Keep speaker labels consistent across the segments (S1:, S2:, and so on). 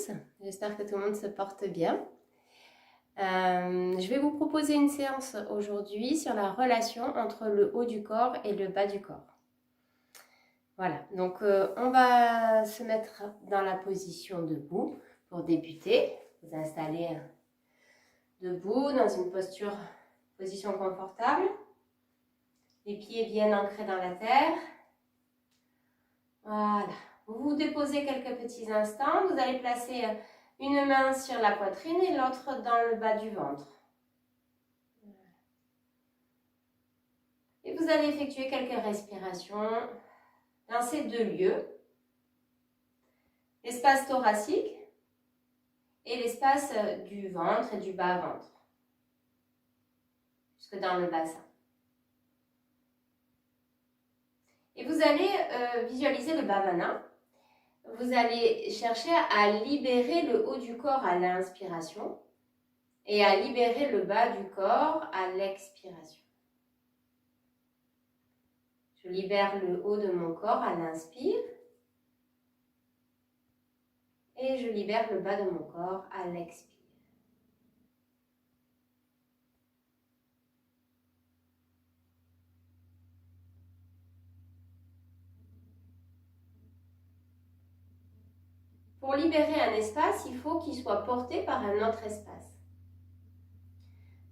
S1: tous, j'espère que tout le monde se porte bien. Je vais vous proposer une séance aujourd'hui sur la relation entre le haut du corps et le bas du corps. Voilà, donc on va se mettre dans la position debout pour débuter. Vous installez debout dans une position confortable. Les pieds bien ancrés dans la terre. Voilà. Vous vous déposez quelques petits instants. Vous allez placer une main sur la poitrine et l'autre dans le bas du ventre. Et vous allez effectuer quelques respirations dans ces deux lieux. L'espace thoracique et l'espace du ventre et du bas-ventre. Jusque dans le bassin. Et vous allez visualiser le Bhavana. Vous allez chercher à libérer le haut du corps à l'inspiration et à libérer le bas du corps à l'expiration. Je libère le haut de mon corps à l'inspire et je libère le bas de mon corps à l'expire. Pour libérer un espace, il faut qu'il soit porté par un autre espace.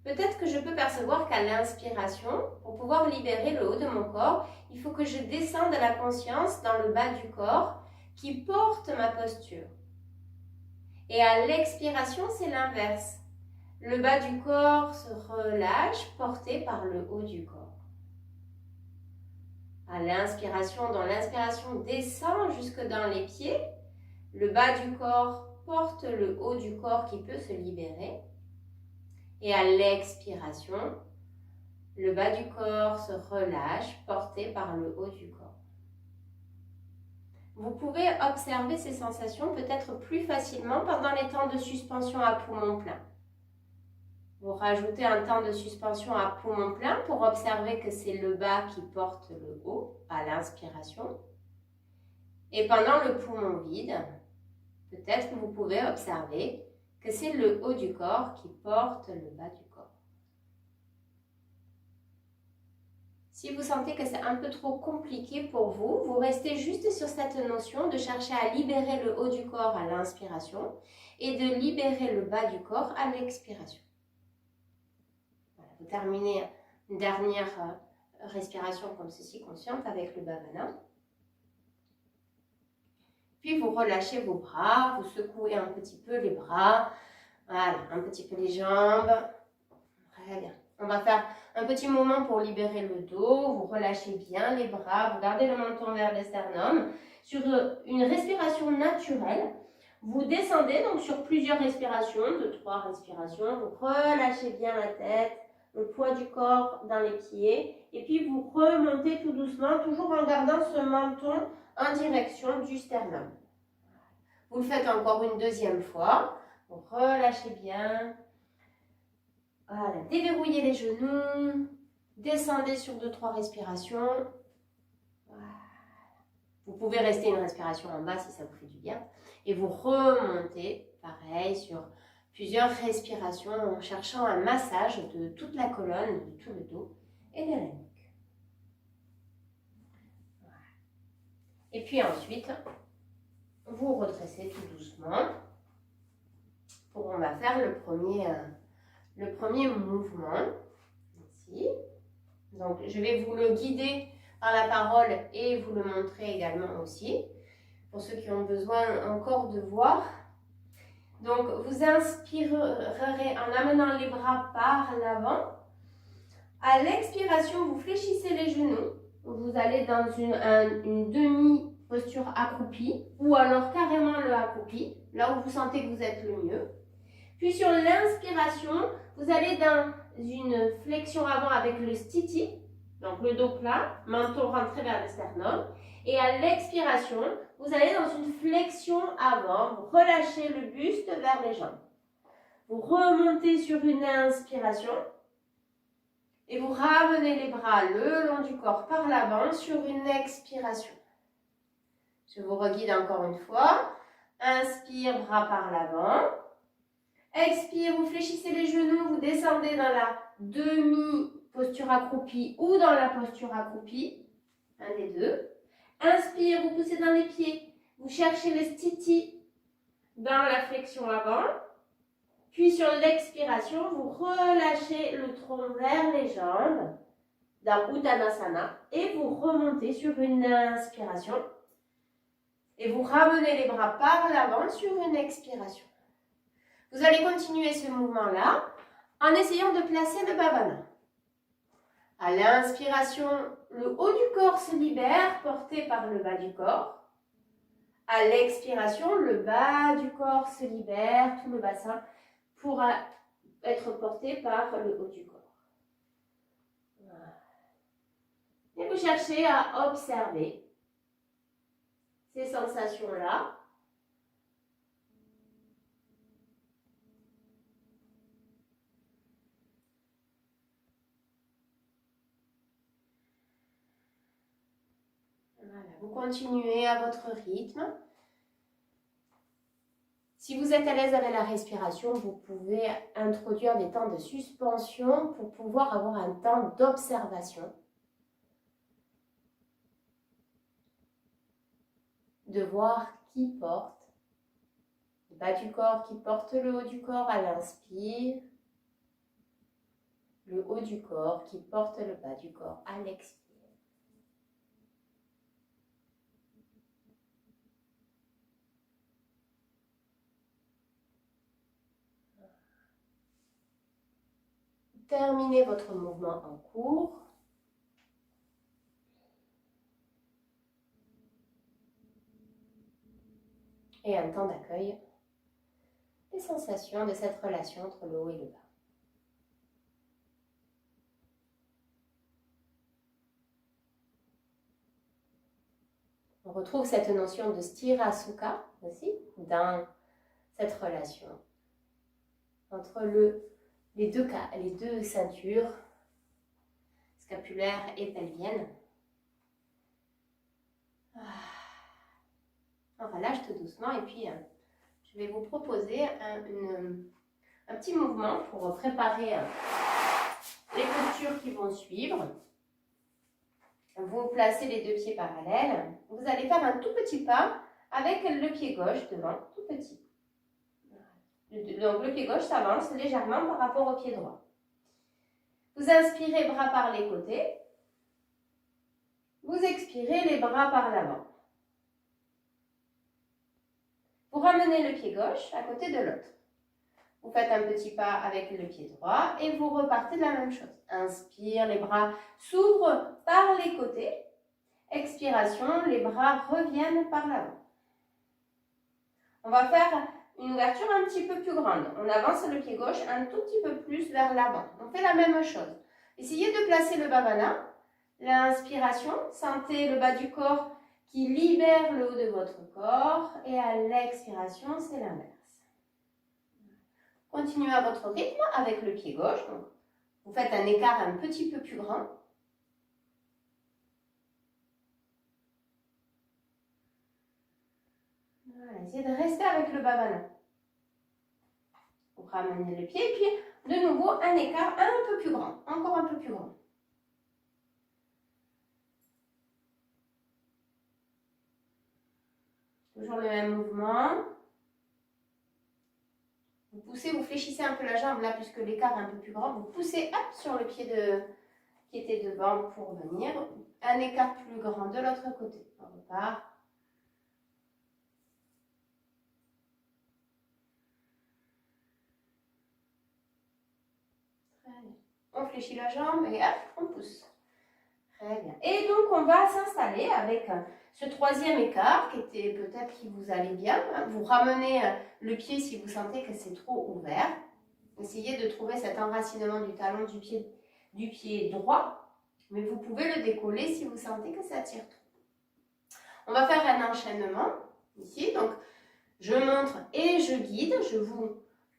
S1: Peut-être que je peux percevoir qu'à l'inspiration, pour pouvoir libérer le haut de mon corps, il faut que je descende la conscience dans le bas du corps qui porte ma posture. Et à l'expiration, c'est l'inverse. Le bas du corps se relâche, porté par le haut du corps. À l'inspiration, dans l'inspiration descend jusque dans les pieds. Le bas du corps porte le haut du corps qui peut se libérer. Et à l'expiration, le bas du corps se relâche, porté par le haut du corps. Vous pouvez observer ces sensations peut-être plus facilement pendant les temps de suspension à poumon plein. Vous rajoutez un temps de suspension à poumon plein pour observer que c'est le bas qui porte le haut à l'inspiration. Et pendant le poumon vide, peut-être que vous pouvez observer que c'est le haut du corps qui porte le bas du corps. Si vous sentez que c'est un peu trop compliqué pour vous, vous restez juste sur cette notion de chercher à libérer le haut du corps à l'inspiration et de libérer le bas du corps à l'expiration. Voilà, vous terminez une dernière respiration comme ceci, consciente, avec le Bhavana. Puis vous relâchez vos bras, vous secouez un petit peu les bras, voilà, un petit peu les jambes. Très bien. On va faire un petit moment pour libérer le dos. Vous relâchez bien les bras, vous gardez le menton vers le sternum. Sur une respiration naturelle, vous descendez donc sur plusieurs respirations, 2-3 respirations. Vous relâchez bien la tête, le poids du corps dans les pieds. Et puis vous remontez tout doucement, toujours en gardant ce menton en direction du sternum. Vous le faites encore une deuxième fois. Vous relâchez bien. Voilà, déverrouillez les genoux. Descendez sur 2-3 respirations. Voilà. Vous pouvez rester une respiration en bas si ça vous fait du bien. Et vous remontez, pareil, sur plusieurs respirations en cherchant un massage de toute la colonne, de tout le dos et de la nuque. Voilà. Et puis ensuite, vous redressez tout doucement. On va faire le premier mouvement. Ici. Donc, je vais vous le guider par la parole et vous le montrer également aussi, pour ceux qui ont besoin encore de voir. Donc, vous inspirerez en amenant les bras par l'avant. À l'expiration, vous fléchissez les genoux. Vous allez dans une demi-posture accroupie ou alors carrément le accroupi, là où vous sentez que vous êtes le mieux. Puis sur l'inspiration, vous allez dans une flexion avant avec le stiti, donc le dos plat, menton rentré vers le sternum. Et à l'expiration, vous allez dans une flexion avant, vous relâchez le buste vers les jambes. Vous remontez sur une inspiration et vous ramenez les bras le long du corps par l'avant sur une expiration. Je vous reguide encore une fois. Inspire, bras par l'avant. Expire, vous fléchissez les genoux, vous descendez dans la demi-posture accroupie ou dans la posture accroupie. Un des deux. Inspire, vous poussez dans les pieds. Vous cherchez le stiti dans la flexion avant. Puis sur l'expiration, vous relâchez le tronc vers les jambes dans Uttanasana et vous remontez sur une inspiration. Et vous ramenez les bras par l'avant sur une expiration. Vous allez continuer ce mouvement-là en essayant de placer le Bhavana. À l'inspiration, le haut du corps se libère, porté par le bas du corps. À l'expiration, le bas du corps se libère, tout le bassin pourra être porté par le haut du corps. Voilà. Et vous cherchez à observer ces sensations-là. Voilà, vous continuez à votre rythme. Si vous êtes à l'aise avec la respiration, vous pouvez introduire des temps de suspension pour pouvoir avoir un temps d'observation. De voir qui porte le bas du corps, qui porte le haut du corps à l'inspire. Le haut du corps qui porte le bas du corps à l'expire. Terminez votre mouvement en cours. Et un temps d'accueil. Les sensations de cette relation entre le haut et le bas. On retrouve cette notion de sthira-sukha aussi dans cette relation entre les deux ceintures scapulaire et pelvienne. On relâche tout doucement et puis je vais vous proposer un petit mouvement pour préparer les postures qui vont suivre. Vous placez les deux pieds parallèles. Vous allez faire un tout petit pas avec le pied gauche devant, tout petit. Donc le pied gauche s'avance légèrement par rapport au pied droit. Vous inspirez, bras par les côtés. Vous expirez, les bras par l'avant. Vous ramenez le pied gauche à côté de l'autre. Vous faites un petit pas avec le pied droit et vous repartez de la même chose. Inspire, les bras s'ouvrent par les côtés. Expiration, les bras reviennent par l'avant. On va faire une ouverture un petit peu plus grande. On avance le pied gauche un tout petit peu plus vers l'avant. On fait la même chose. Essayez de placer le Bhavana. L'inspiration, sentez le bas du corps qui libère le haut de votre corps. Et à l'expiration, c'est l'inverse. Continuez à votre rythme avec le pied gauche. Donc, vous faites un écart un petit peu plus grand. Voilà, essayez de rester avec le Bhavana. Vous ramenez le pied et puis de nouveau un écart un peu plus grand. Encore un peu plus grand. Toujours le même mouvement. Vous poussez, vous fléchissez un peu la jambe là puisque l'écart est un peu plus grand. Vous poussez hop, sur le pied qui était devant pour venir. Un écart plus grand de l'autre côté. On repart. Très bien. On fléchit la jambe et hop, on pousse. Très bien. Et donc on va s'installer avec ce troisième écart qui était peut-être qui vous allait bien. Vous ramenez le pied si vous sentez que c'est trop ouvert. Essayez de trouver cet enracinement du talon du pied droit. Mais vous pouvez le décoller si vous sentez que ça tire trop. On va faire un enchaînement ici. Donc je montre et je guide. Je vous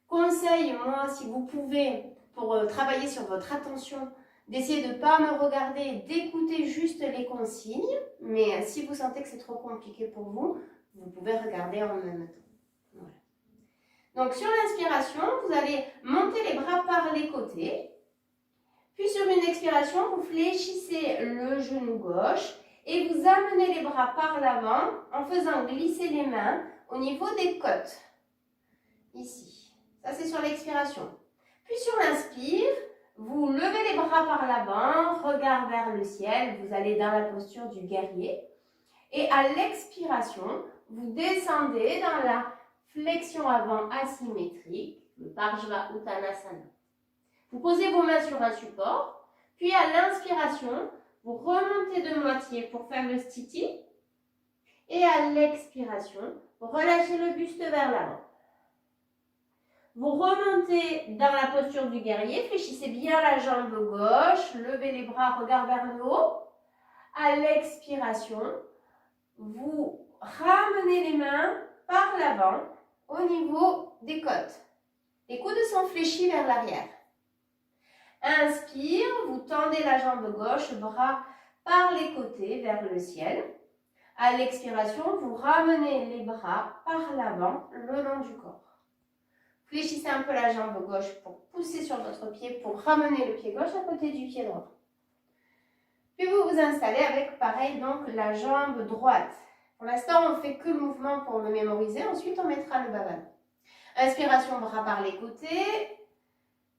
S1: conseille, moi, si vous pouvez, pour travailler sur votre attention, d'essayer de ne pas me regarder, d'écouter juste les consignes. Mais si vous sentez que c'est trop compliqué pour vous, vous pouvez regarder en même temps. Donc sur l'inspiration, vous allez monter les bras par les côtés. Puis sur une expiration, vous fléchissez le genou gauche et vous amenez les bras par l'avant en faisant glisser les mains au niveau des côtes. Ici. Ça, c'est sur l'expiration. Puis sur l'inspire, vous levez les bras par l'avant, regard vers le ciel. Vous allez dans la posture du guerrier. Et à l'expiration, vous descendez dans la flexion avant asymétrique, le Parshva Uttanasana. Vous posez vos mains sur un support, puis à l'inspiration, vous remontez de moitié pour faire le Sthiti, et à l'expiration, vous relâchez le buste vers l'avant. Vous remontez dans la posture du guerrier, fléchissez bien la jambe gauche, levez les bras, regard vers le haut. À l'expiration, vous ramenez les mains par l'avant au niveau des côtes. Les coudes sont fléchis vers l'arrière. Inspire, vous tendez la jambe gauche, bras par les côtés vers le ciel. À l'expiration, vous ramenez les bras par l'avant le long du corps. Fléchissez un peu la jambe gauche pour pousser sur votre pied, pour ramener le pied gauche à côté du pied droit. Puis vous vous installez avec, pareil, donc la jambe droite. Pour l'instant, on ne fait que le mouvement pour le mémoriser. Ensuite, on mettra le bhavana. Inspiration, bras par les côtés.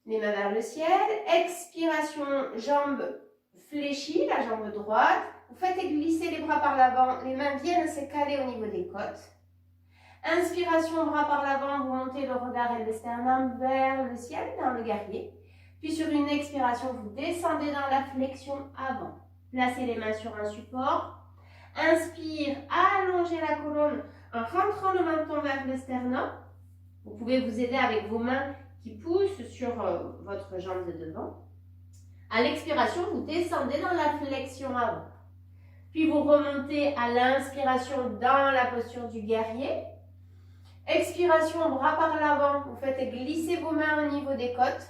S1: Les mains vers le ciel. Expiration, jambes fléchies, la jambe droite. Vous faites glisser les bras par l'avant. Les mains viennent se caler au niveau des côtes. Inspiration, bras par l'avant. Vous montez le regard et le sternum vers le ciel, dans le guerrier. Puis sur une expiration, vous descendez dans la flexion avant. Placez les mains sur un support. Inspire, allongez la colonne en rentrant le menton vers le sternum. Vous pouvez vous aider avec vos mains qui poussent sur votre jambe de devant. À l'expiration, vous descendez dans la flexion avant. Puis vous remontez à l'inspiration dans la posture du guerrier. Expiration, bras par l'avant. Vous faites glisser vos mains au niveau des côtes.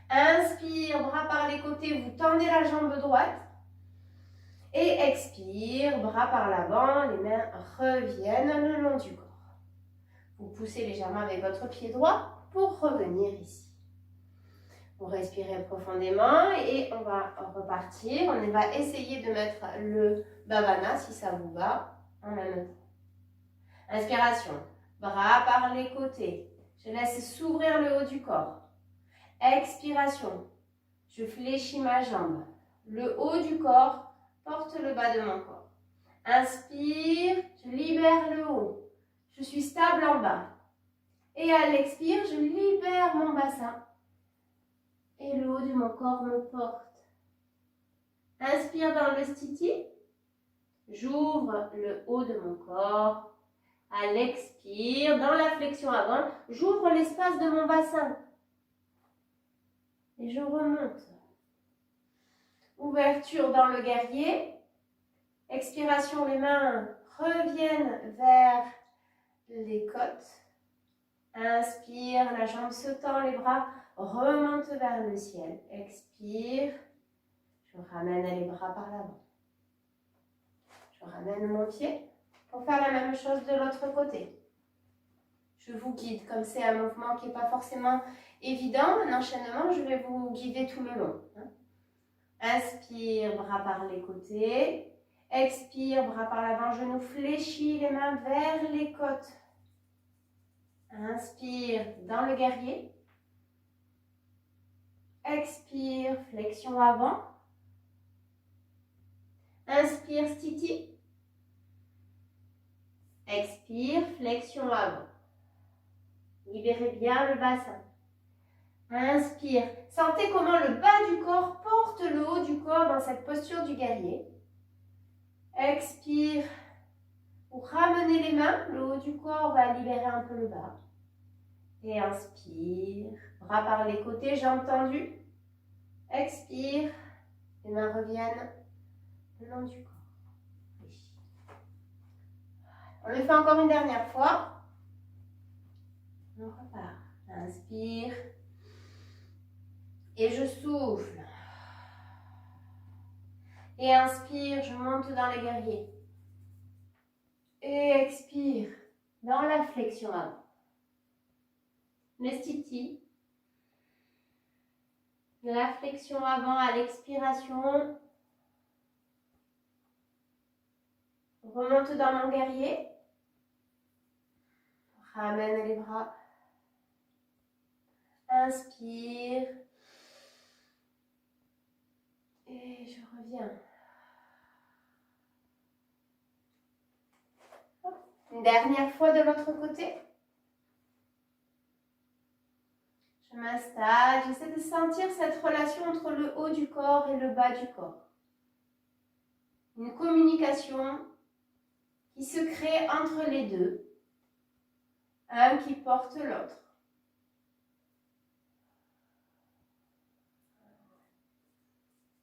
S1: Inspire, bras par les côtés, vous tendez la jambe droite. Et expire, bras par l'avant, les mains reviennent le long du corps. Vous poussez légèrement avec votre pied droit pour revenir ici. Vous respirez profondément et on va repartir. On va essayer de mettre le bhavana, si ça vous va, en même temps. Inspiration, bras par les côtés. Je laisse s'ouvrir le haut du corps. Expiration, je fléchis ma jambe. Le haut du corps porte le bas de mon corps. Inspire, je libère le haut. Je suis stable en bas. Et à l'expire, je libère mon bassin. Et le haut de mon corps me porte. Inspire dans le Sthiti. J'ouvre le haut de mon corps. À l'expire, dans la flexion avant, j'ouvre l'espace de mon bassin. Et je remonte. Ouverture dans le guerrier. Expiration, les mains reviennent vers les côtes. Inspire, la jambe se tend, les bras remontent vers le ciel. Expire, je ramène les bras par l'avant. Je ramène mon pied pour faire la même chose de l'autre côté. Je vous guide, comme c'est un mouvement qui n'est pas forcément évident, un enchaînement, je vais vous guider tout le long. Inspire, bras par les côtés. Expire, bras par l'avant, genou fléchi, les mains vers les côtes. Inspire, dans le guerrier. Expire, flexion avant. Inspire, Sthiti. Expire, flexion avant. Libérez bien le bassin. Inspire. Sentez comment le bas du corps porte le haut du corps dans cette posture du guerrier. Expire. Vous ramenez les mains. Le haut du corps va libérer un peu le bas. Et inspire. Bras par les côtés, jambes tendues. Expire. Les mains reviennent le long du corps. On le fait encore une dernière fois. On repart. Inspire. Et je souffle. Et inspire, je monte dans les guerriers. Et expire, dans la flexion avant. le stiti. La flexion avant à l'expiration. Remonte dans mon guerrier. Ramène les bras. Inspire. Et je reviens. Une dernière fois de l'autre côté. Je m'installe. J'essaie de sentir cette relation entre le haut du corps et le bas du corps. Une communication qui se crée entre les deux. Un qui porte l'autre.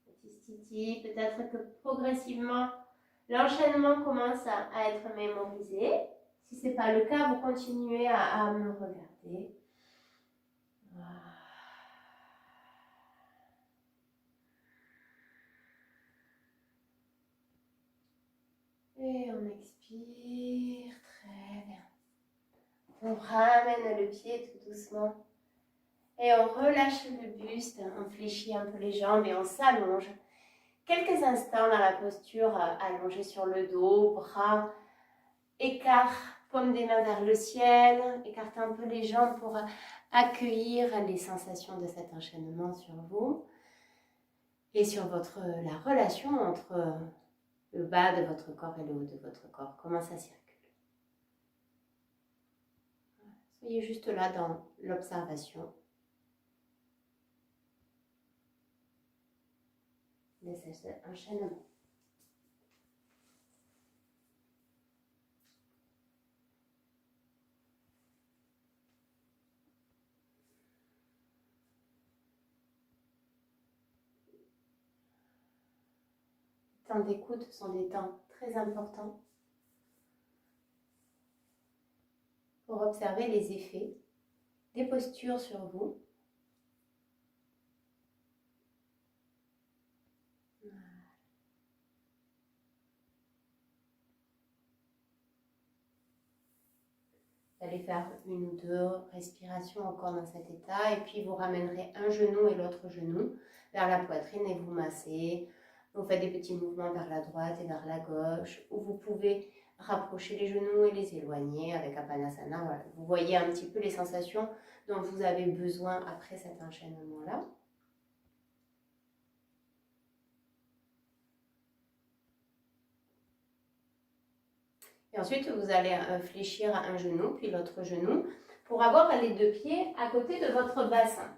S1: Petit stiti, peut-être que progressivement, l'enchaînement commence à être mémorisé. Si ce n'est pas le cas, vous continuez à me regarder. Et on expire, très bien. On ramène le pied tout doucement. Et on relâche le buste, on fléchit un peu les jambes et on s'allonge. Quelques instants dans la posture allongée sur le dos, bras, écart, paume des mains vers le ciel, écartez un peu les jambes pour accueillir les sensations de cet enchaînement sur vous et sur la relation entre le bas de votre corps et le haut de votre corps, comment ça circule. Soyez juste là dans l'observation de cet enchaînement. Les temps d'écoute sont des temps très importants pour observer les effets des postures sur vous. Vous allez faire une ou deux respirations encore dans cet état et puis vous ramènerez un genou et l'autre genou vers la poitrine et vous massez. Vous faites des petits mouvements vers la droite et vers la gauche ou vous pouvez rapprocher les genoux et les éloigner avec Apanasana. Voilà. Vous voyez un petit peu les sensations dont vous avez besoin après cet enchaînement-là. Et ensuite, vous allez fléchir un genou, puis l'autre genou, pour avoir les deux pieds à côté de votre bassin.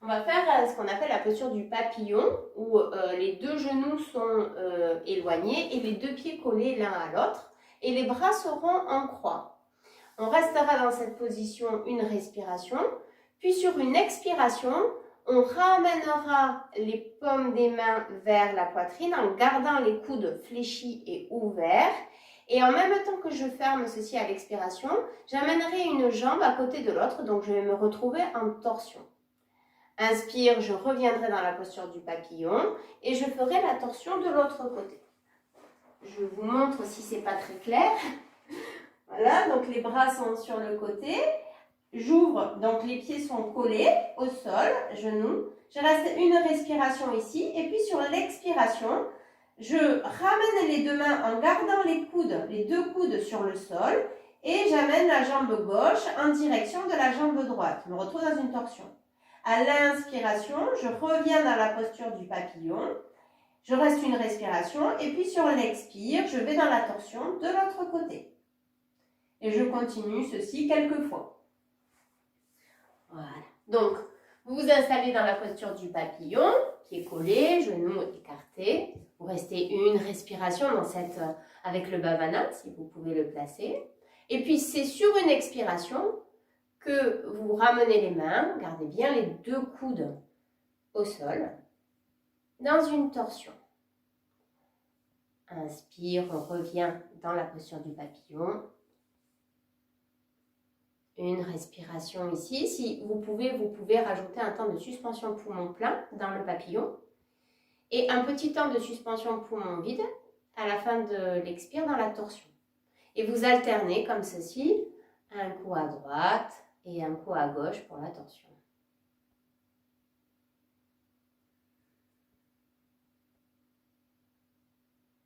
S1: On va faire ce qu'on appelle la posture du papillon, où les deux genoux sont éloignés et les deux pieds collés l'un à l'autre, et les bras seront en croix. On restera dans cette position une respiration, puis sur une expiration, on ramènera les paumes des mains vers la poitrine en gardant les coudes fléchis et ouverts. Et en même temps que je ferme ceci à l'expiration, j'amènerai une jambe à côté de l'autre, donc je vais me retrouver en torsion. Inspire, je reviendrai dans la posture du papillon et je ferai la torsion de l'autre côté. Je vous montre si ce n'est pas très clair. Voilà, donc les bras sont sur le côté. J'ouvre, donc les pieds sont collés au sol, genoux. Je reste une respiration ici et puis sur l'expiration, je ramène les deux mains en gardant les deux coudes sur le sol et j'amène la jambe gauche en direction de la jambe droite. Je me retrouve dans une torsion. À l'inspiration, je reviens dans la posture du papillon. Je reste une respiration et puis sur l'expire, je vais dans la torsion de l'autre côté. Et je continue ceci quelques fois. Voilà. Donc, vous vous installez dans la posture du papillon, pieds collés, genoux écartés. Vous restez une respiration avec le bhavana, si vous pouvez le placer. Et puis, c'est sur une expiration que vous ramenez les mains, gardez bien les deux coudes au sol, dans une torsion. Inspire, on revient dans la posture du papillon. Une respiration ici. Si vous pouvez rajouter un temps de suspension poumon plein dans le papillon et un petit temps de suspension poumon vide à la fin de l'expire dans la torsion. Et vous alternez comme ceci, un coup à droite et un coup à gauche pour la torsion.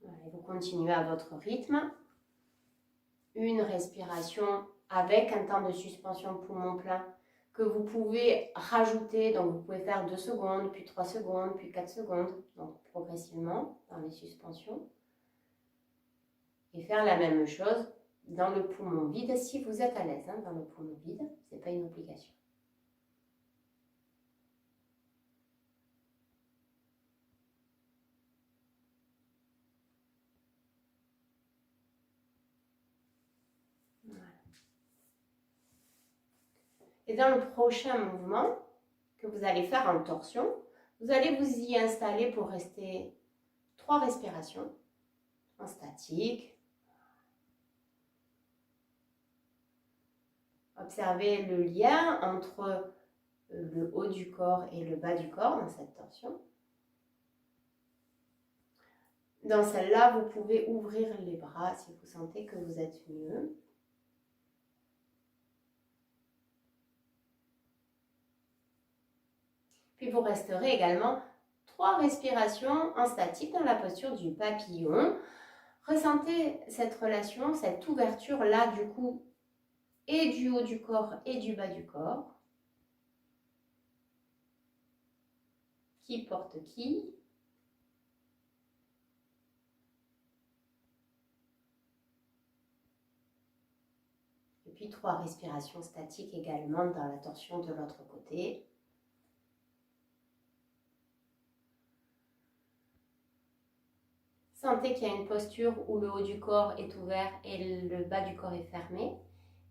S1: Voilà, et vous continuez à votre rythme. Une respiration avec un temps de suspension poumon plein que vous pouvez rajouter. Donc vous pouvez faire 2 secondes, puis 3 secondes, puis 4 secondes, donc progressivement dans les suspensions. Et faire la même chose dans le poumon vide si vous êtes à l'aise. Dans le poumon vide, ce n'est pas une obligation. Voilà. Et dans le prochain mouvement que vous allez faire en torsion, vous allez vous y installer pour rester 3 respirations en statique. Observez le lien entre le haut du corps et le bas du corps dans cette torsion. Dans celle-là, vous pouvez ouvrir les bras si vous sentez que vous êtes mieux. Puis vous resterez également 3 respirations en statique dans la posture du papillon. Ressentez cette relation, cette ouverture-là du coup, et du haut du corps et du bas du corps. Qui porte qui? Et puis 3 respirations statiques également dans la torsion de l'autre côté. Sentez qu'il y a une posture où le haut du corps est ouvert et le bas du corps est fermé.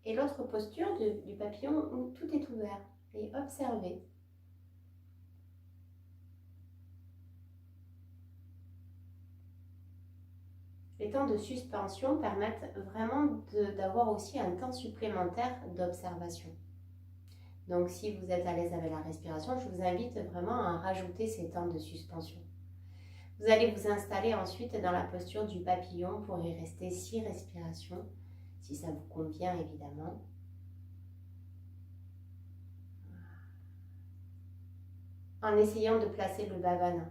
S1: Et l'autre posture du papillon où tout est ouvert. Et observez. Les temps de suspension permettent vraiment d'avoir aussi un temps supplémentaire d'observation. Donc si vous êtes à l'aise avec la respiration, je vous invite vraiment à rajouter ces temps de suspension. Vous allez vous installer ensuite dans la posture du papillon pour y rester 6 respirations, si ça vous convient évidemment. En essayant de placer le bhavana.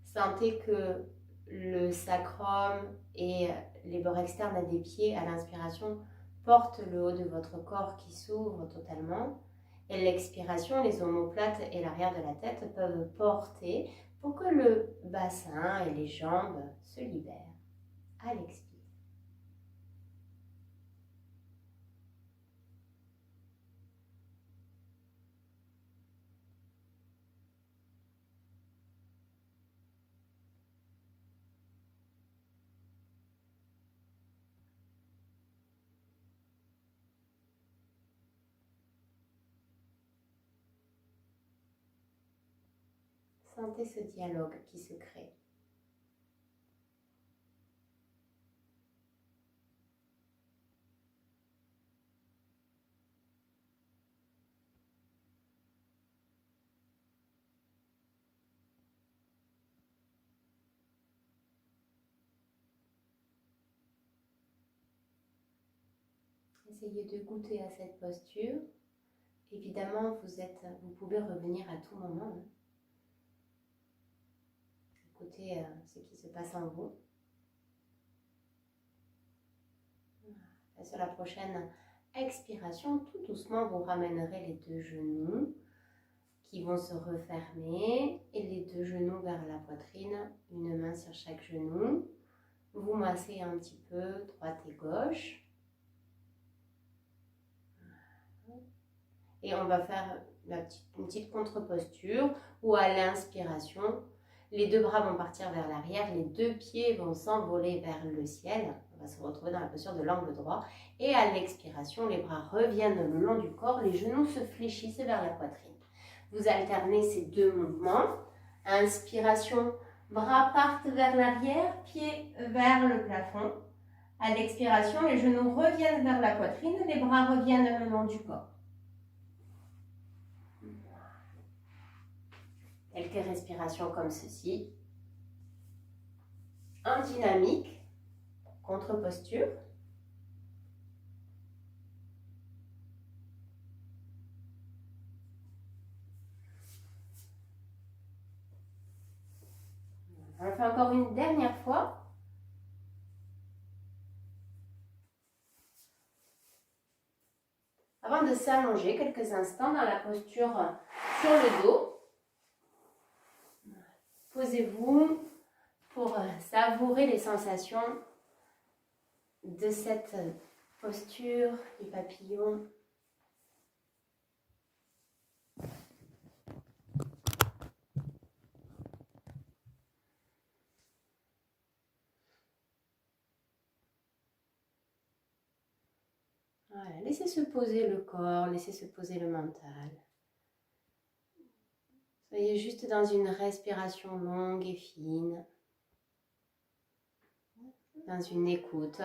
S1: Sentez que le sacrum et les bords externes des pieds à l'inspiration portent le haut de votre corps qui s'ouvre totalement. Et l'expiration, les omoplates et l'arrière de la tête peuvent porter pour que le bassin et les jambes se libèrent à l'expire. Sentez ce dialogue qui se crée. Essayez de goûter à cette posture. Évidemment, vous pouvez revenir à tout moment. Écoutez ce qui se passe en vous. Et sur la prochaine expiration, tout doucement, vous ramènerez les 2 genoux qui vont se refermer et les 2 genoux vers la poitrine, une main sur chaque genou. Vous massez un petit peu droite et gauche. Et on va faire une petite contre-posture où à l'inspiration, les 2 bras vont partir vers l'arrière, les 2 pieds vont s'envoler vers le ciel. On va se retrouver dans la posture de l'angle droit. Et à l'expiration, les bras reviennent le long du corps, les genoux se fléchissent vers la poitrine. Vous alternez ces 2 mouvements. Inspiration, bras partent vers l'arrière, pieds vers le plafond. À l'expiration, les genoux reviennent vers la poitrine, les bras reviennent le long du corps. Quelques respirations comme ceci. En dynamique, contre-posture. On le fait encore une dernière fois. Avant de s'allonger quelques instants dans la posture sur le dos, posez-vous pour savourer les sensations de cette posture du papillon. Voilà, laissez se poser le corps, laissez se poser le mental. Soyez juste dans une respiration longue et fine, dans une écoute.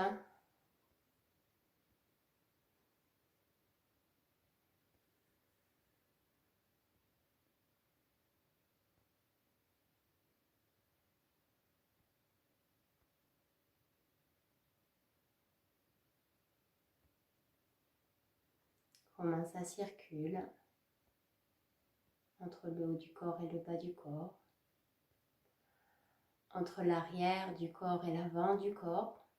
S1: Comment ça circule entre le haut du corps et le bas du corps, entre l'arrière du corps et l'avant du corps.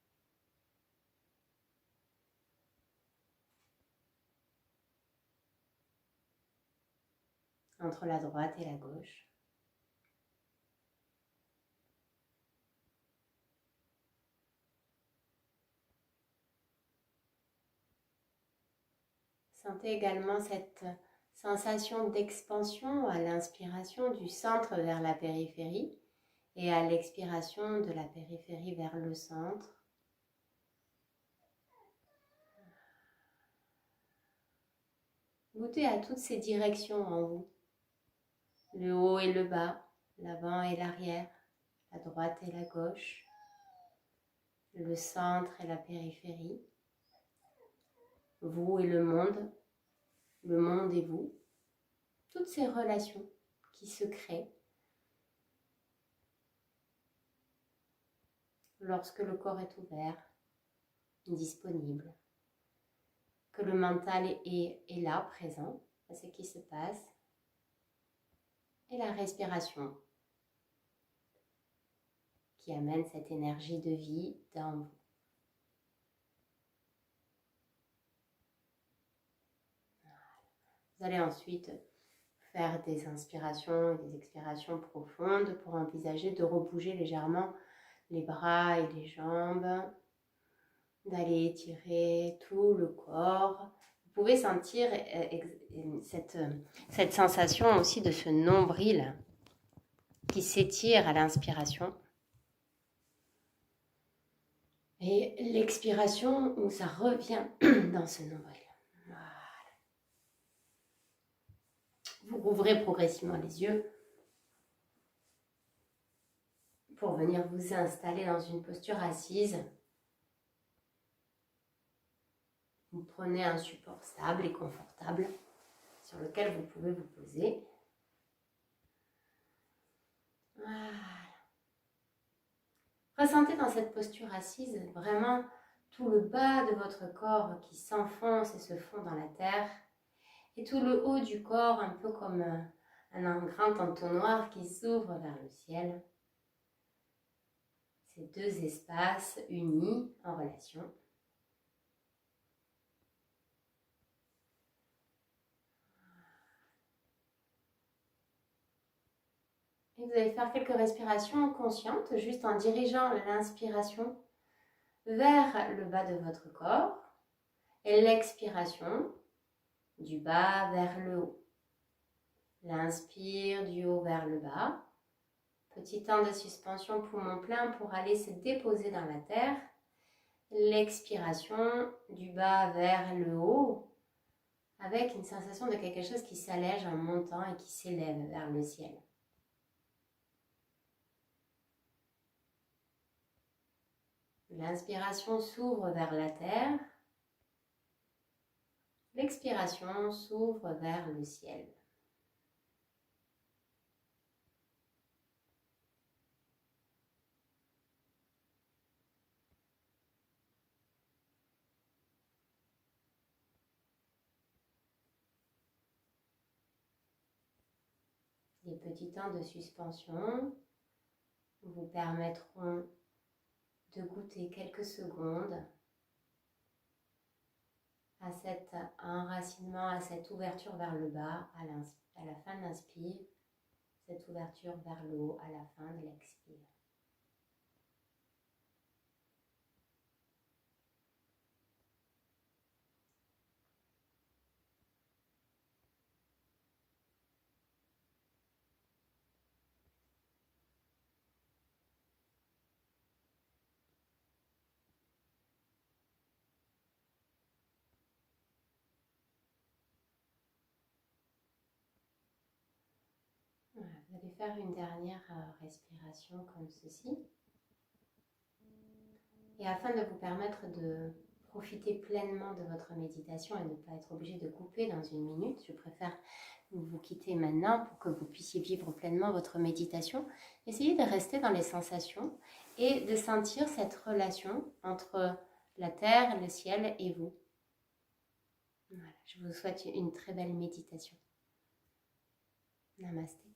S1: Entre la droite et la gauche. Sentez également cette sensation d'expansion à l'inspiration du centre vers la périphérie et à l'expiration de la périphérie vers le centre. Goûtez à toutes ces directions en vous. Le haut et le bas, l'avant et l'arrière, la droite et la gauche, le centre et la périphérie, vous et le monde et vous, toutes ces relations qui se créent lorsque le corps est ouvert, disponible, que le mental est là, présent à ce qui se passe, et la respiration qui amène cette énergie de vie dans vous. Vous allez ensuite faire des inspirations et des expirations profondes pour envisager de rebouger légèrement les bras et les jambes, d'aller étirer tout le corps. Vous pouvez sentir cette sensation aussi de ce nombril qui s'étire à l'inspiration. Et l'expiration où ça revient dans ce nombril. Voilà. Vous rouvrez progressivement les yeux pour venir vous installer dans une posture assise. Vous prenez un support stable et confortable sur lequel vous pouvez vous poser. Voilà. Ressentez dans cette posture assise vraiment tout le bas de votre corps qui s'enfonce et se fond dans la terre et tout le haut du corps un peu comme un grand entonnoir qui s'ouvre vers le ciel. Ces deux espaces unis en relation. Et vous allez faire quelques respirations conscientes, juste en dirigeant l'inspiration vers le bas de votre corps et l'expiration du bas vers le haut. L'inspire du haut vers le bas. Petit temps de suspension poumon plein pour aller se déposer dans la terre. L'expiration du bas vers le haut avec une sensation de quelque chose qui s'allège en montant et qui s'élève vers le ciel. L'inspiration s'ouvre vers la terre. L'expiration s'ouvre vers le ciel. Des petits temps de suspension vous permettront de goûter quelques secondes à cet enracinement, à cette ouverture vers le bas à la fin de l'inspire, cette ouverture vers le haut à la fin de l'expire. Voilà, vous allez faire une dernière respiration comme ceci. Et afin de vous permettre de profiter pleinement de votre méditation et ne pas être obligé de couper dans une minute, je préfère vous quitter maintenant pour que vous puissiez vivre pleinement votre méditation. Essayez de rester dans les sensations et de sentir cette relation entre la terre, le ciel et vous. Voilà, je vous souhaite une très belle méditation. Namasté.